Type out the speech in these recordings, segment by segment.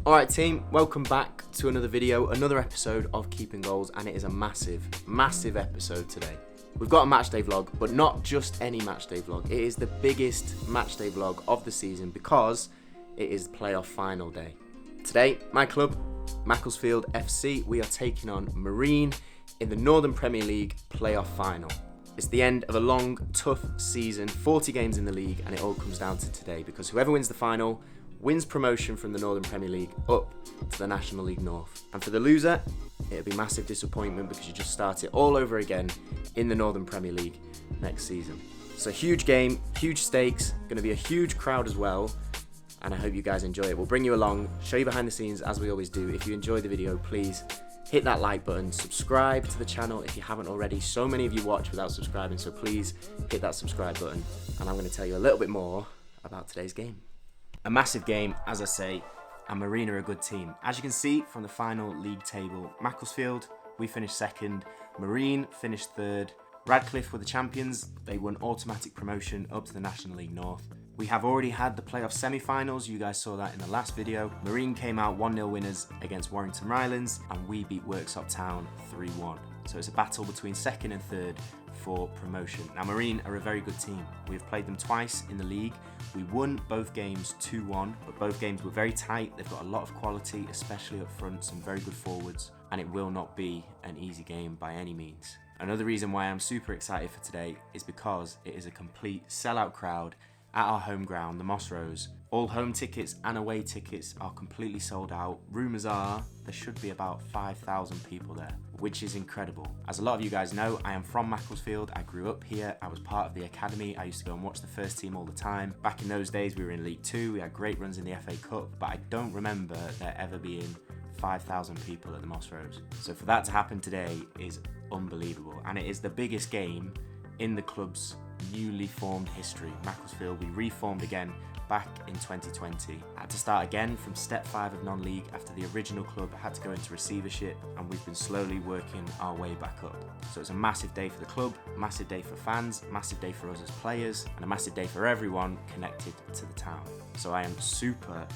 Alright team, welcome back to another video, another episode of Keeping Goals, and it is a massive episode today. We've got a matchday vlog, but not just any matchday vlog. It is the biggest matchday vlog of the season because it is the playoff final day. Today, my club, Macclesfield FC, we are taking on Marine in the Northern Premier League playoff final. It's the end of a long, tough season, 40 games in the league, and it all comes down to today because whoever wins the final wins promotion from the Northern Premier League up to the National League North. And for the loser, it'll be massive disappointment because you just start it all over again in the Northern Premier League next season. So huge game, huge stakes, going to be a huge crowd as well, and I hope you guys enjoy it. We'll bring you along, show you behind the scenes as we always do. If you enjoy the video, please hit that like button, subscribe to the channel if you haven't already. So many of you watch without subscribing, so please hit that subscribe button, and I'm going to tell you a little bit more about today's game. A massive game, as I say, and Marine are a good team. As you can see from the final league table, Macclesfield, we finished second, Marine finished third, Radcliffe were the champions, they won automatic promotion up to the National League North. We have already had the playoff semi-finals, you guys saw that in the last video. Marine came out 1-0 winners against Warrington Rylands, and we beat Worksop Town 3-1. So it's a battle between second and third for promotion. Now Marine are a very good team. We've played them twice in the league. We won both games 2-1, but both games were very tight. They've got a lot of quality, especially up front, some very good forwards, and it will not be an easy game by any means. Another reason why I'm super excited for today is because it is a complete sellout crowd at our home ground, the Moss Rose. All home tickets and away tickets are completely sold out. Rumours are there should be about 5,000 people there, which is incredible. As a lot of you guys know, I am from Macclesfield. I grew up here. I was part of the academy. I used to go and watch the first team all the time. Back in those days, we were in League Two. We had great runs in the FA Cup, but I don't remember there ever being 5,000 people at the Moss Rose. So for that to happen today is unbelievable, and it is the biggest game in the club's newly formed history. Macclesfield, we reformed again back in 2020. I had to start again from step 5 of non-league after the original club had to go into receivership, and we've been slowly working our way back up. So it's a massive day for the club, massive day for fans, massive day for us as players, and a massive day for everyone connected to the town. So I am super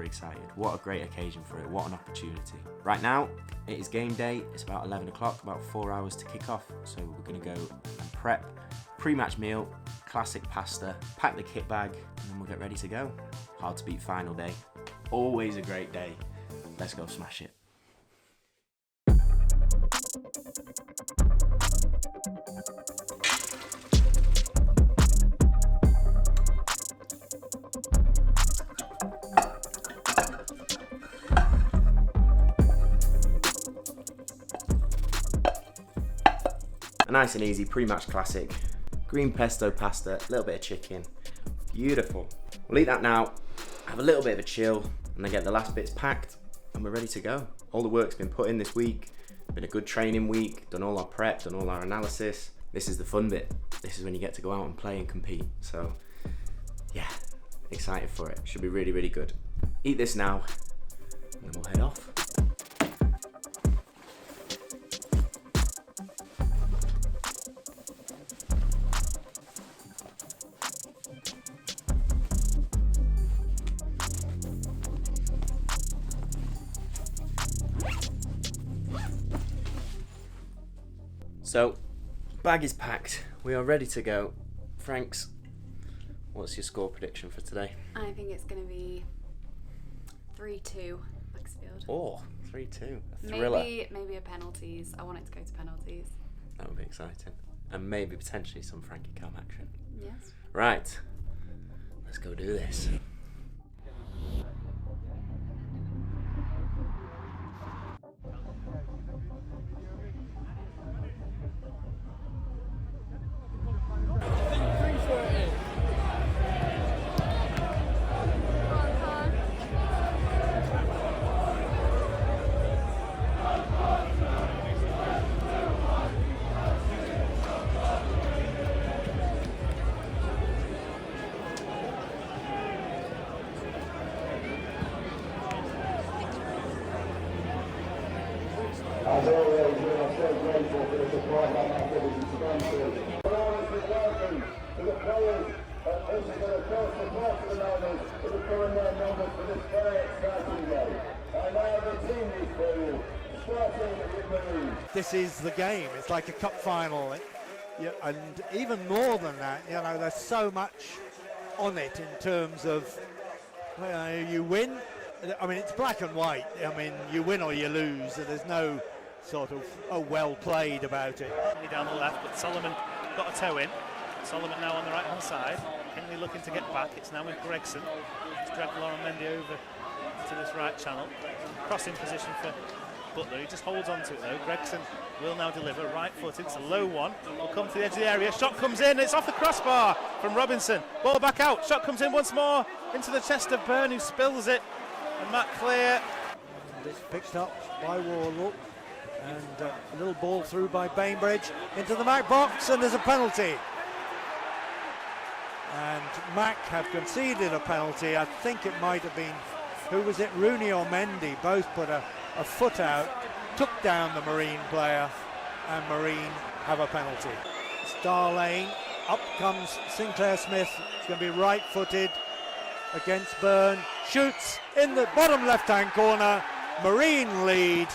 excited. What a great occasion for it, what an opportunity. Right now, it is game day. It's about 11 o'clock, about 4 hours to kick off. So we're gonna go and prep, pre-match meal, classic pasta, pack the kit bag, and then we'll get ready to go. Hard to beat final day. Always a great day. Let's go smash it. A nice and easy pre-match classic. Green pesto pasta, a little bit of chicken. Beautiful. We'll eat that now, have a little bit of a chill, and then get the last bits packed, and we're ready to go. All the work's been put in this week. Been a good training week, done all our prep, done all our analysis. This is the fun bit. This is when you get to go out and play and compete. So yeah, excited for it. Should be really good. Eat this now, and then we'll head off. So, bag is packed. We are ready to go. Franks, what's your score prediction for today? I think it's going to be 3-2 Macclesfield. Oh, 3-2. A thriller. Maybe a penalties. I want it to go to penalties. That would be exciting. And maybe potentially some Frankie Cam action. Yes. Right. Let's go do this. As always, we are so grateful for the support that activity has gone through. We're always welcome to the players and visitors across the course of the moment to become their numbers for this very exciting day. This is the game. It's like a cup final. Yeah, and even more than that, you know, there's so much on it in terms of you win. I mean, it's black and white. I mean, you win or you lose. There's no sort of well played about it. Down the left, but Solomon got a toe in. Solomon now on the right hand side. Henley looking to get back. It's now with Gregson. He's dragged Lauren Mendy over to this right channel. Crossing position for Butler. He just holds on to it though. Gregson will now deliver. Right footed. It's a low one. Will come to the edge of the area. Shot comes in. It's off the crossbar from Robinson. Ball back out. Shot comes in once more into the chest of Byrne, who spills it. And Matt clear. And it's picked up by Warlock. And a little ball through by Bainbridge into the Mac box, and there's a penalty. And Mac have conceded a penalty. I think it might have been, who was it, Rooney or Mendy? Both put a foot out, took down the Marine player, and Marine have a penalty. Star Lane, up comes Sinclair Smith. It's going to be right-footed against Byrne. Shoots in the bottom left-hand corner. Marine lead.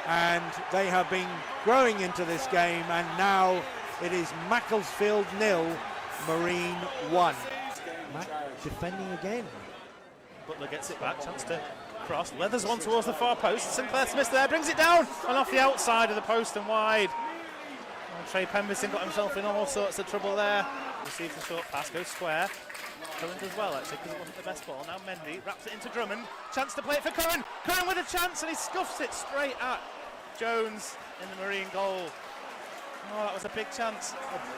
And they have been growing into this game, and now it is Macclesfield 0, Marine 1. Mac defending again. Butler gets it back, chance to cross, leathers one towards the far post. Sinclair Smith there, brings it down and off the outside of the post and wide. And Trey Pemberton got himself in all sorts of trouble there. Receives a short pass, goes square. Curran does well actually, because it wasn't the best ball. Now Mendy wraps it into Drummond. Chance to play it for Curran. Curran with a chance, and he scuffs it straight at Jones in the Marine goal. Oh, that was a big chance.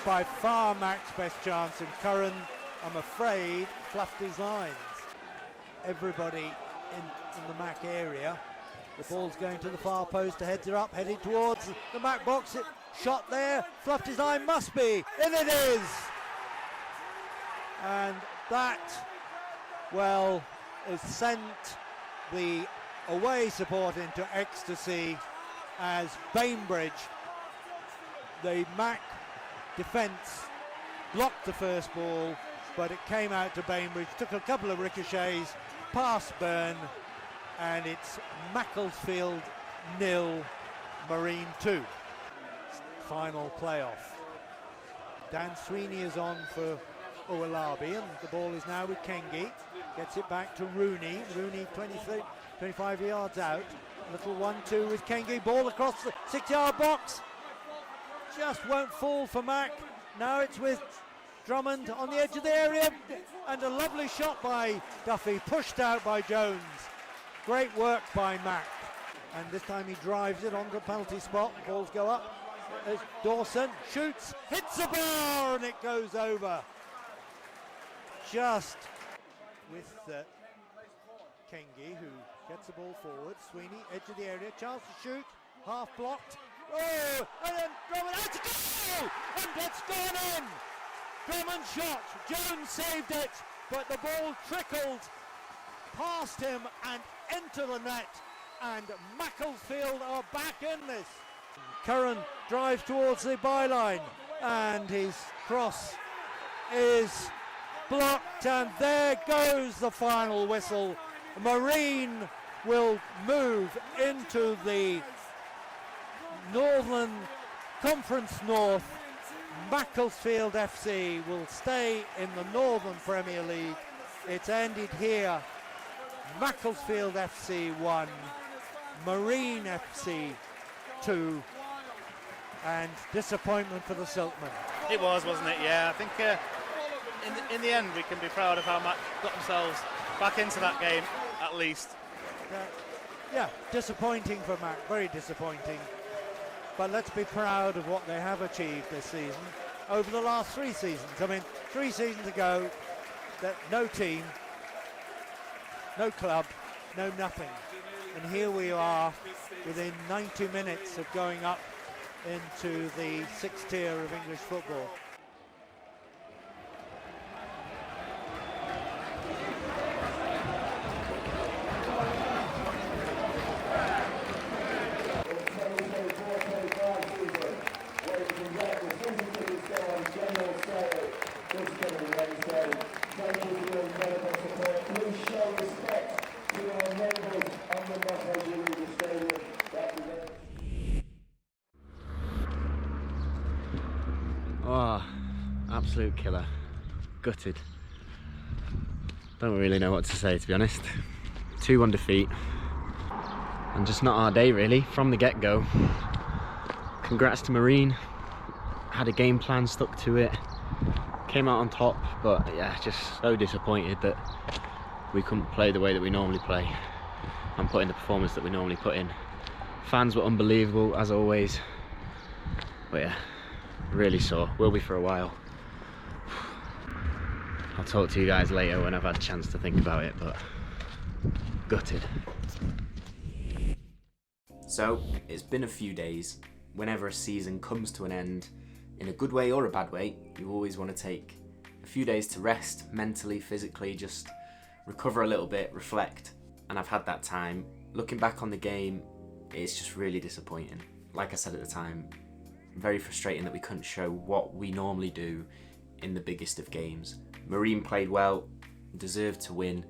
By far Mac's best chance, and Curran, I'm afraid, fluffed his lines. Everybody in the Mac area. The ball's going to the far post, the heads are up, headed towards the Mac box. It shot there, fluffed his line, must be, and it is! And that, well, has sent the away support into ecstasy as Bainbridge, the Mac defence, blocked the first ball, but it came out to Bainbridge, took a couple of ricochets past Byrne, and it's Macclesfield 0, Marine 2. Final playoff. Dan Sweeney is on for Owolabi, and the ball is now with Kengi. Gets it back to Rooney. Rooney 25 yards out. Little 1-2 with Kengi. Ball across the 6-yard box. Just won't fall for Mac. Now it's with Drummond on the edge of the area. And a lovely shot by Duffy. Pushed out by Jones. Great work by Mac. And this time he drives it onto the penalty spot. Balls go up. There's Dawson. Shoots. Hits the bar and it goes over. Just with Kengi, who gets the ball forward. Sweeney, edge of the area, chance to shoot, half blocked. Oh, and then Drummond, it's a goal! And it's gone in! Drummond shot, Jones saved it, but the ball trickled past him and into the net, and Macclesfield are back in this. Curran drives towards the byline, and his cross is blocked, and there goes the final whistle. Marine will move into the Northern Conference North. Macclesfield FC will stay in the Northern Premier League. It's ended here. Macclesfield FC 1, Marine FC 2, and disappointment for the Silkmen. It was, wasn't it? Yeah, I think in the end we can be proud of how Mac got themselves back into that game, at least. Yeah, disappointing for Mac, very disappointing. But let's be proud of what they have achieved this season over the last 3 seasons. I mean, 3 seasons ago, that no team, no club, no nothing. And here we are within 90 minutes of going up into the 6th tier of English football. Thank you for your incredible support. Please show respect to our neighbours on the Motto Stadium. Absolute killer. Gutted. Don't really know what to say, to be honest. 2-1 defeat. And just not our day, really, from the get-go. Congrats to Marine. Had a game plan, stuck to it. Came out on top, but yeah, just so disappointed that we couldn't play the way that we normally play and put in the performance that we normally put in. Fans were unbelievable, as always. But yeah, really sore. Will be for a while. I'll talk to you guys later when I've had a chance to think about it, but gutted. So, it's been a few days. Whenever a season comes to an end, in a good way or a bad way, you always want to take a few days to rest, mentally, physically, just recover a little bit, reflect. And I've had that time. Looking back on the game, it's just really disappointing. Like I said at the time, very frustrating that we couldn't show what we normally do in the biggest of games. Marine played well, deserved to win,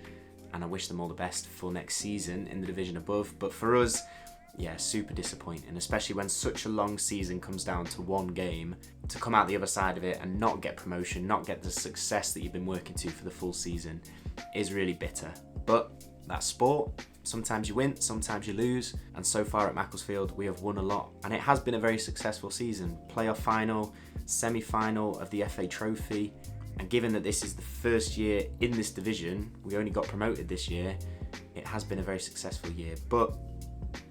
and I wish them all the best for next season in the division above. But for us, yeah, super disappointing, especially when such a long season comes down to one game. To come out the other side of it and not get promotion, not get the success that you've been working to for the full season is really bitter. But that's sport. Sometimes you win, sometimes you lose, and so far at Macclesfield we have won a lot, and it has been a very successful season. Playoff final, semi-final of the FA Trophy, and given that this is the first year in this division, we only got promoted this year, it has been a very successful year. But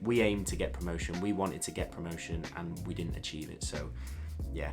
we aimed to get promotion, we wanted to get promotion, and we didn't achieve it. So yeah,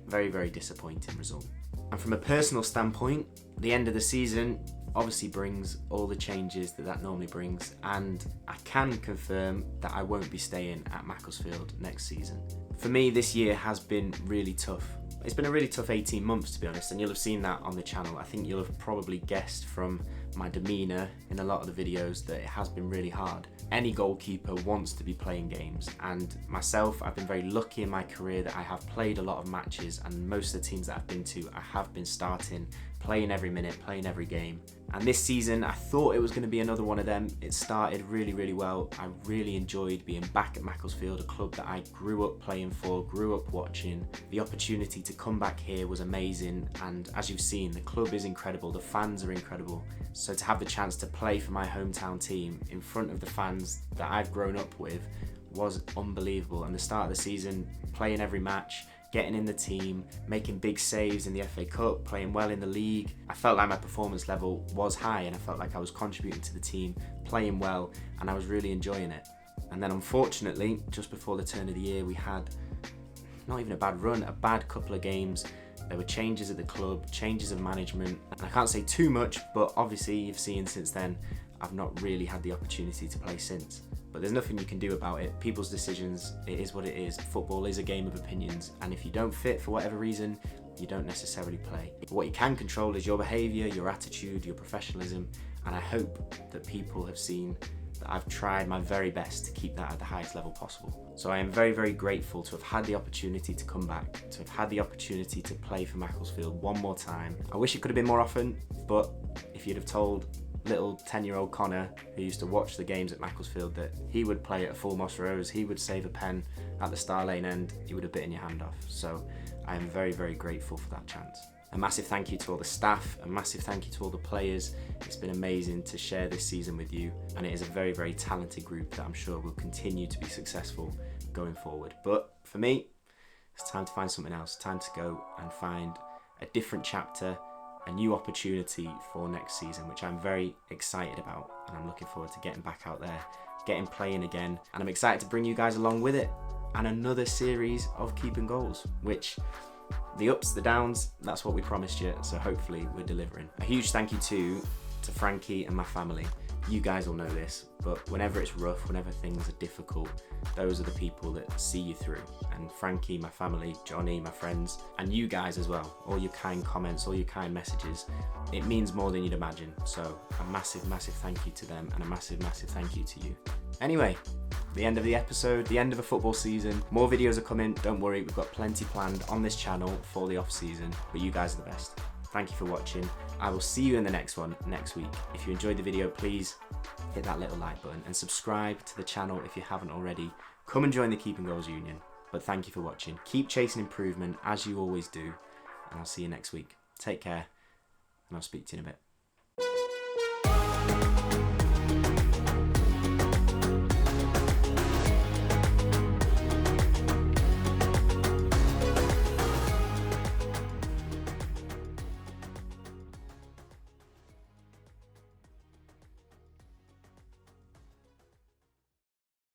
very, very disappointing result. And from a personal standpoint, the end of the season obviously brings all the changes that normally brings, and I can confirm that I won't be staying at Macclesfield next season. For me, this year has been really tough. It's been a really tough 18 months, to be honest, and you'll have seen that on the channel. I think you'll have probably guessed from my demeanour in a lot of the videos that it has been really hard. Any goalkeeper wants to be playing games, and myself, I've been very lucky in my career that I have played a lot of matches, and most of the teams that I've been to, I have been starting, playing every minute, playing every game. And this season, I thought it was going to be another one of them. It started really, really well. I really enjoyed being back at Macclesfield, a club that I grew up playing for, grew up watching. The opportunity to come back here was amazing, and as you've seen, the club is incredible, the fans are incredible. So to have the chance to play for my hometown team in front of the fans that I've grown up with was unbelievable. And the start of the season, playing every match, getting in the team, making big saves in the FA Cup, playing well in the league. I felt like my performance level was high, and I felt like I was contributing to the team, playing well, and I was really enjoying it. And then unfortunately, just before the turn of the year, we had not even a bad run, a bad couple of games. There were changes at the club, changes of management, and I can't say too much, but obviously you've seen since then, I've not really had the opportunity to play since. But there's nothing you can do about it. People's decisions, it is what it is. Football is a game of opinions, and if you don't fit for whatever reason, you don't necessarily play. But what you can control is your behaviour, your attitude, your professionalism, and I hope that people have seen that I've tried my very best to keep that at the highest level possible. So I am very, very grateful to have had the opportunity to come back, to have had the opportunity to play for Macclesfield one more time. I wish it could have been more often, but if you'd have told little 10-year-old Conor, who used to watch the games at Macclesfield, that he would play at full Moss Rose, he would save a pen at the Star Lane end, he would have bitten your hand off. So I am very, very grateful for that chance. A massive thank you to all the staff, a massive thank you to all the players. It's been amazing to share this season with you, and it is a very, very talented group that I'm sure will continue to be successful going forward. But for me, it's time to find something else, time to go and find a different chapter, a new opportunity for next season, which I'm very excited about, and I'm looking forward to getting back out there, getting playing again, and I'm excited to bring you guys along with it, and another series of Keeping Goals, which the ups, the downs, that's what we promised you, so hopefully we're delivering. A huge thank you to Frankie and my family. You guys all know this, but whenever it's rough, whenever things are difficult, those are the people that see you through. And Frankie, my family, Johnny, my friends, and you guys as well, all your kind comments, all your kind messages, it means more than you'd imagine. So a massive, massive thank you to them, and a massive, massive thank you to you. Anyway, the end of the episode, the end of a football season. More videos are coming, don't worry, we've got plenty planned on this channel for the off season, but you guys are the best. Thank you for watching. I will see you in the next one next week. If you enjoyed the video, please hit that little like button and subscribe to the channel if you haven't already. Come and join the Keeping Goals Union. But thank you for watching. Keep chasing improvement as you always do, and I'll see you next week. Take care, and I'll speak to you in a bit.